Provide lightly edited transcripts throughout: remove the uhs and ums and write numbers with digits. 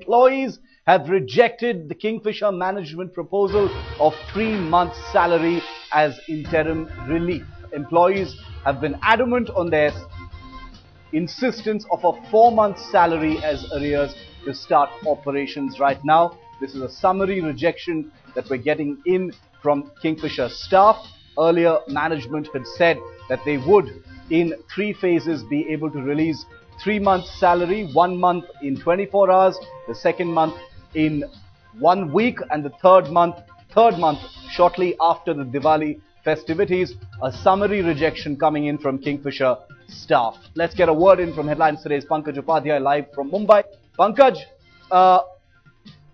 Employees have rejected the Kingfisher management proposal of 3 months' salary as interim relief. Employees have been adamant on their insistence of a 4 month salary as arrears to start operations right now. This is a summary rejection that we're getting in from Kingfisher staff. Earlier, management had said that they would, in 3 phases, be able to release 3 months salary, 1 month in 24 hours, the second month in 1 week, and the third month shortly after the Diwali festivities. A summary rejection coming in from Kingfisher staff. Let's get a word in from Headlines Today's Pankaj Upadhyay live from Mumbai. Pankaj,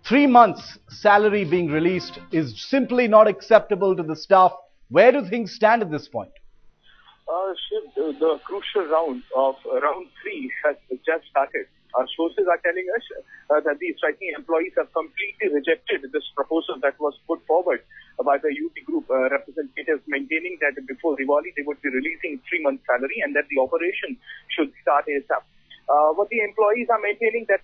3 months salary being released is simply not acceptable to the staff. Where do things stand at this point? Shiv, the crucial round of round 3 has just started. Our sources are telling us that the striking employees have completely rejected this proposal that was put forward by the UP group representatives, maintaining that before Diwali they would be releasing 3 months salary and that the operation should start ASAP. What the employees are maintaining that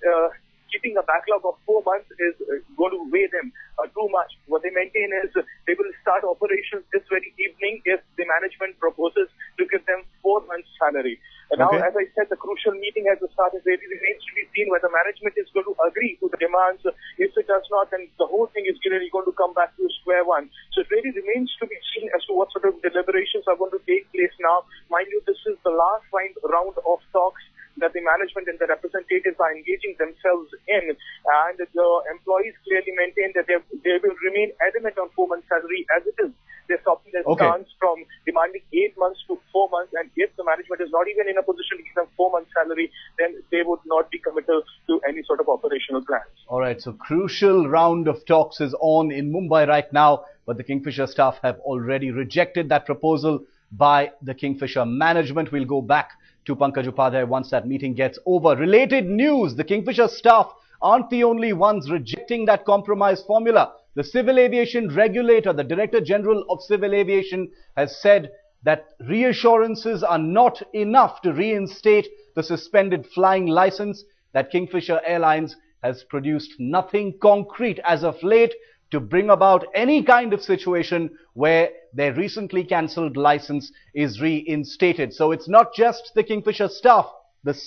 keeping a backlog of 4 months is going to weigh them too much. What they maintain is they will start operations this very evening if the management proposes to give them 4 months salary. Now, as I said, the crucial meeting has started. It remains to be seen whether management is going to agree to the demands. If it does not, then the whole thing is really going to come back to square one. So it really remains to be seen as to what sort of deliberations are going to take place now. Mind you, this is the last round of talks that the management and the representatives are engaging themselves in, and the employees clearly maintain that they will remain adamant on 4 months salary as it is. They're stopping their stance from demanding 8 months to 4 months, and if the management is not even in a position to give them 4 months salary, then they would not be committed to any sort of operational plans. All right, so crucial round of talks is on in Mumbai right now, but the Kingfisher staff have already rejected that proposal by the Kingfisher management. We'll go back to Pankaj Upadhyay once that meeting gets over. Related news, the Kingfisher staff aren't the only ones rejecting that compromise formula. The Civil Aviation Regulator, the Director General of Civil Aviation, has said that reassurances are not enough to reinstate the suspended flying license, that Kingfisher Airlines has produced nothing concrete as of late to bring about any kind of situation where their recently cancelled license is reinstated. So it's not just the Kingfisher staff. The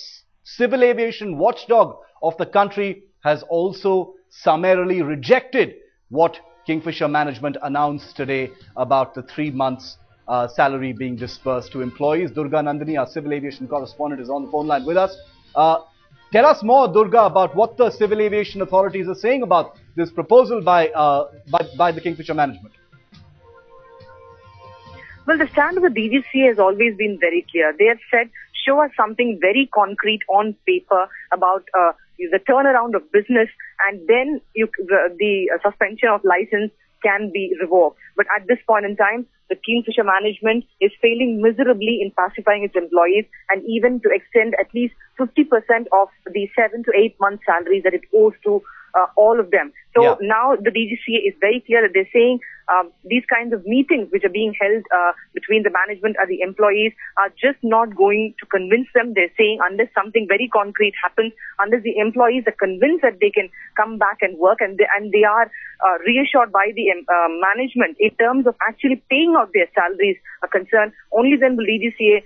civil aviation watchdog of the country has also summarily rejected what Kingfisher management announced today about the 3 months salary being dispersed to employees. Durga Nandini, our civil aviation correspondent, is on the phone line with us. Tell us more, Durga, about what the civil aviation authorities are saying about this proposal by the Kingfisher management. Well, the stand of the DGCA has always been very clear. They have said, show us something very concrete on paper about the turnaround of business, and then the suspension of license can be revoked. But at this point in time, the Kingfisher management is failing miserably in pacifying its employees, and even to extend at least 50% of the 7 to 8 month salaries that it owes to all of them. So now the DGCA is very clear that they're saying these kinds of meetings which are being held between the management and the employees are just not going to convince them. They're saying unless something very concrete happens, unless the employees are convinced that they can come back and work, and they are reassured by the management in terms of actually paying out their salaries are concerned, only then will DGCA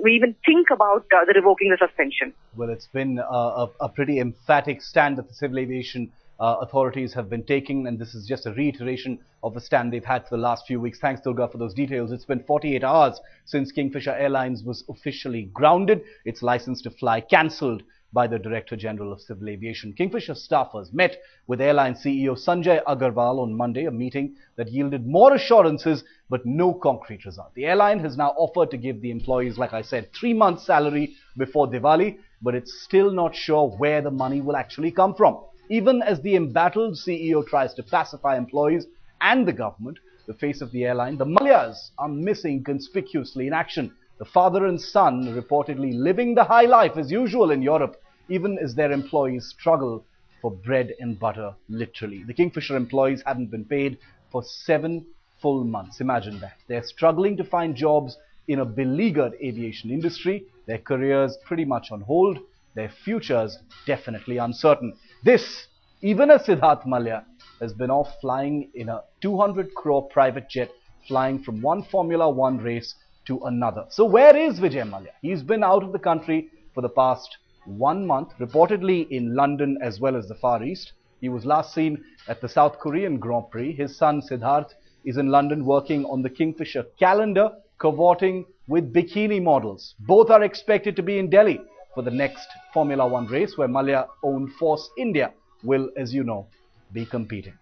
even think about the revoking the suspension. Well, it's been a pretty emphatic stand that the civil aviation authorities have been taking, and this is just a reiteration of the stand they've had for the last few weeks. Thanks, Durga, for those details. It's been 48 hours since Kingfisher Airlines was officially grounded, its license to fly cancelled by the Director General of Civil Aviation. Kingfisher staffers met with airline CEO Sanjay Aggarwal on Monday, a meeting that yielded more assurances but no concrete result. The airline has now offered to give the employees, like I said, 3 months salary before Diwali, but it's still not sure where the money will actually come from. Even as the embattled CEO tries to pacify employees and the government, the face of the airline, the Malyas, are missing conspicuously in action. The father and son reportedly living the high life as usual in Europe, even as their employees struggle for bread and butter, literally. The Kingfisher employees haven't been paid for 7 full months. Imagine that. They're struggling to find jobs in a beleaguered aviation industry. Their careers pretty much on hold. their futures definitely uncertain. This, even as Siddharth Mallya has been off flying in a 200 crore private jet, flying from one Formula One race to another. So where is Vijay Mallya? He's been out of the country for the past 1 month, reportedly in London as well as the Far East. He was last seen at the South Korean Grand Prix. His son Siddharth is in London working on the Kingfisher calendar, cavorting with bikini models. Both are expected to be in Delhi for the next Formula One race, where Mallya-owned Force India will, as you know, be competing.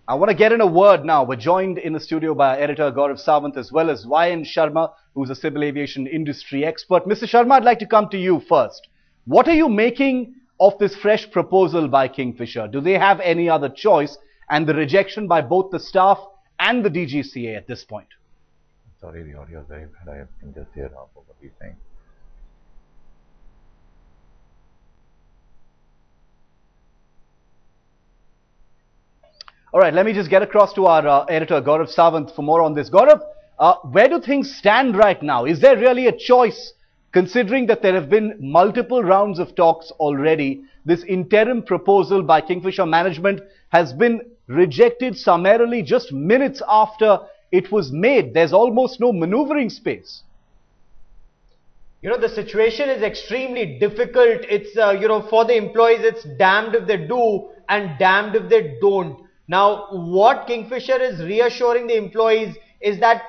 I want to get in a word now. We're joined in the studio by our editor Gaurav Sawant as well as YN Sharma, who's a civil aviation industry expert. Mr. Sharma, I'd like to come to you first. What are you making of this fresh proposal by Kingfisher? Do they have any other choice? And the rejection by both the staff and the DGCA at this point? Sorry, the audio is very bad. I can just hear half of what he's saying. All right, let me just get across to our editor Gaurav Sawant for more on this. Gaurav, where do things stand right now? Is there really a choice, considering that there have been multiple rounds of talks already? This interim proposal by Kingfisher management has been rejected summarily just minutes after it was made. There's almost no maneuvering space. You know, the situation is extremely difficult. It's, for the employees, it's damned if they do and damned if they don't. Now, what Kingfisher is reassuring the employees is that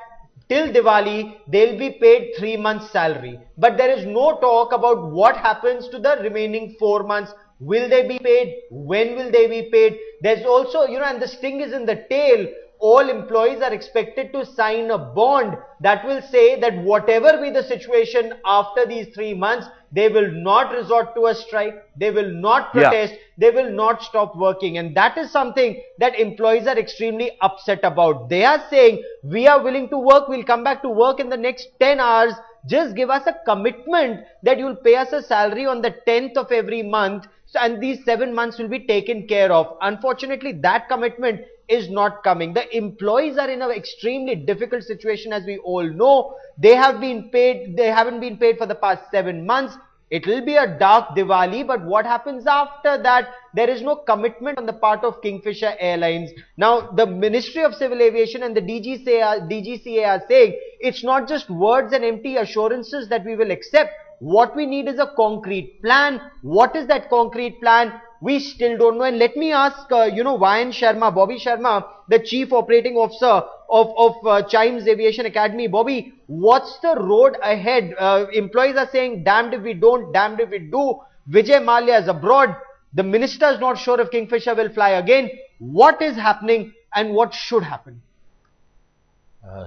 till Diwali, they'll be paid 3 months' salary. But there is no talk about what happens to the remaining 4 months. Will they be paid? When will they be paid? There's also, and the sting is in the tail. All employees are expected to sign a bond that will say that whatever be the situation after these 3 months, they will not resort to a strike, they will not protest, they will not stop working. And that is something that employees are extremely upset about. They are saying, we are willing to work, we'll come back to work in the next 10 hours. Just give us a commitment that you'll pay us a salary on the 10th of every month, and these 7 months will be taken care of. Unfortunately, that commitment is not coming. The employees are in an extremely difficult situation, as we all know. They have been paid, they haven't been paid for the past 7 months. It will be a dark Diwali, but what happens after that? There is no commitment on the part of Kingfisher Airlines. Now, the Ministry of Civil Aviation and the DGCA are saying it's not just words and empty assurances that we will accept. What we need is a concrete plan. What is that concrete plan? We still don't know. And let me ask, YN Sharma, Bobby Sharma, the Chief Operating Officer of Chimes Aviation Academy. Bobby, what's the road ahead? Employees are saying, damned if we don't, damned if we do. Vijay Mallya is abroad. The minister is not sure if Kingfisher will fly again. What is happening and what should happen?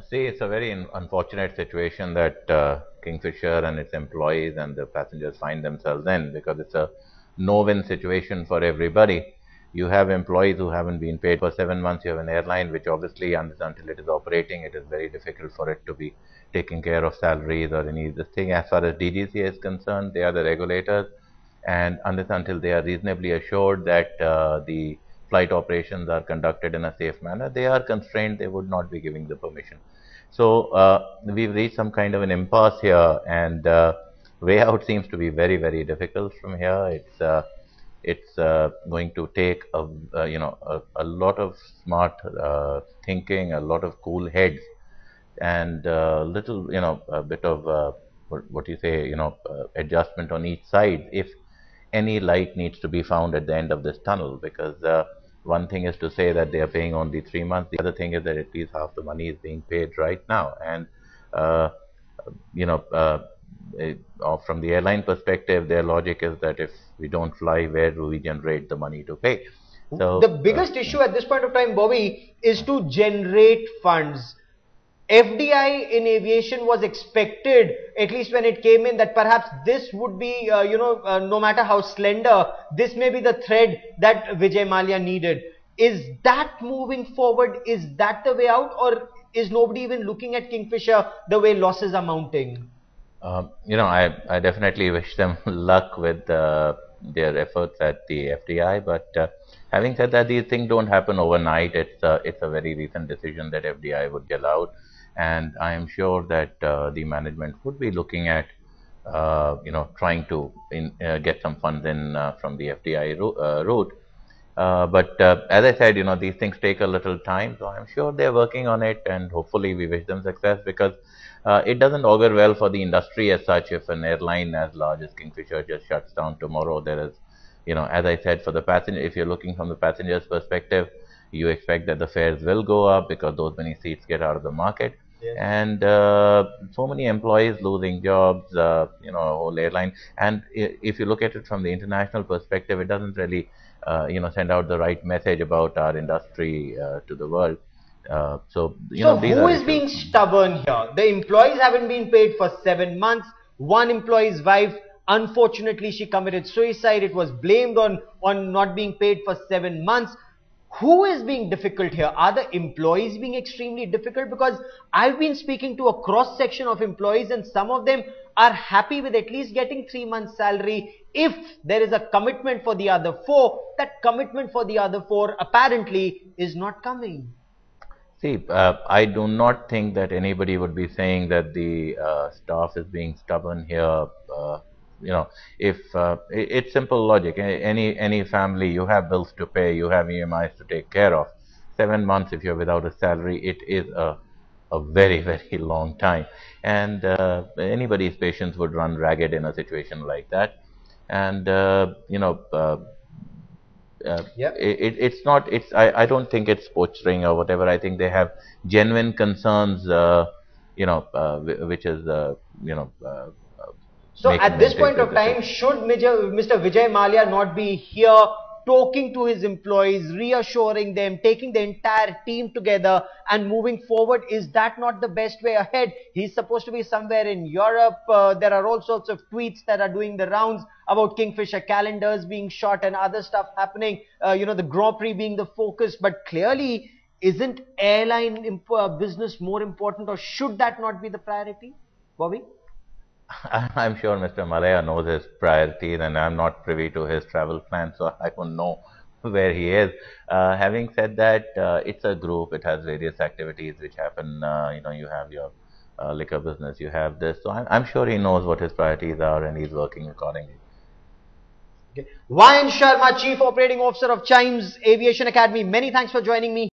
See, it's a very unfortunate situation that Kingfisher and its employees and the passengers find themselves in, because it's a no-win situation for everybody. You have employees who haven't been paid for 7 months. You have an airline which obviously, until it is operating, it is very difficult for it to be taking care of salaries or any this thing. As far as DGCA is concerned, they are the regulators, and until they are reasonably assured that the flight operations are conducted in a safe manner, they are constrained. They would not be giving the permission. So we've reached some kind of an impasse here, and way out seems to be very, very difficult from here. It's going to take a lot of smart thinking, a lot of cool heads, and a bit of what you say, adjustment on each side if any light needs to be found at the end of this tunnel. Because one thing is to say that they are paying only 3 months. The other thing is that at least half the money is being paid right now. And from the airline perspective, their logic is that if we don't fly, where do we generate the money to pay? So the biggest issue at this point of time, Bobby, is to generate funds. FDI in aviation was expected, at least when it came in, that perhaps this would be, no matter how slender, this may be the thread that Vijay Mallya needed. Is that moving forward? Is that the way out? Or is nobody even looking at Kingfisher the way losses are mounting? I definitely wish them luck with their efforts at the FDI, but Having said that, these things don't happen overnight. It's a very recent decision that FDI would get out, and I am sure that the management would be looking at trying to get some funds in from the FDI route. But as I said, these things take a little time, so I'm sure they're working on it, and hopefully we wish them success, because it doesn't augur well for the industry as such if an airline as large as Kingfisher just shuts down tomorrow. There is, as I said, for the passenger, if you're looking from the passenger's perspective, you expect that the fares will go up because those many seats get out of the market. Yes. And so many employees losing jobs, whole airline. And if you look at it from the international perspective, it doesn't really, send out the right message about our industry to the world. So who is being stubborn here? The employees haven't been paid for 7 months. One employee's wife, unfortunately, she committed suicide. It was blamed on not being paid for 7 months. Who is being difficult here? Are the employees being extremely difficult? Because I've been speaking to a cross section of employees, and some of them are happy with at least getting 3 months salary. If there is a commitment for the other 4, that commitment for the other 4 apparently is not coming. See, I do not think that anybody would be saying that the staff is being stubborn here. It's simple logic. Any family, you have bills to pay, you have EMIs to take care of. 7 months, if you're without a salary, it is a very, very long time. And anybody's patience would run ragged in a situation like that. And I don't think it's poaching or whatever. I think they have genuine concerns, which is so at this point of time, should Mr. Vijay Mallya not be here talking to his employees, reassuring them, taking the entire team together and moving forward? Is that not the best way ahead? He's supposed to be somewhere in Europe. There are all sorts of tweets that are doing the rounds about Kingfisher calendars being shot and other stuff happening, the Grand Prix being the focus. But clearly, isn't airline business more important, or should that not be the priority, Bobby? I'm sure Mr. Mallya knows his priorities, and I'm not privy to his travel plans, so I don't know where he is. Having said that, it's a group. It has various activities which happen. You have your liquor business, you have this. So I'm sure he knows what his priorities are, and he's working accordingly. Okay. Vayan Sharma, Chief Operating Officer of Chimes Aviation Academy. Many thanks for joining me.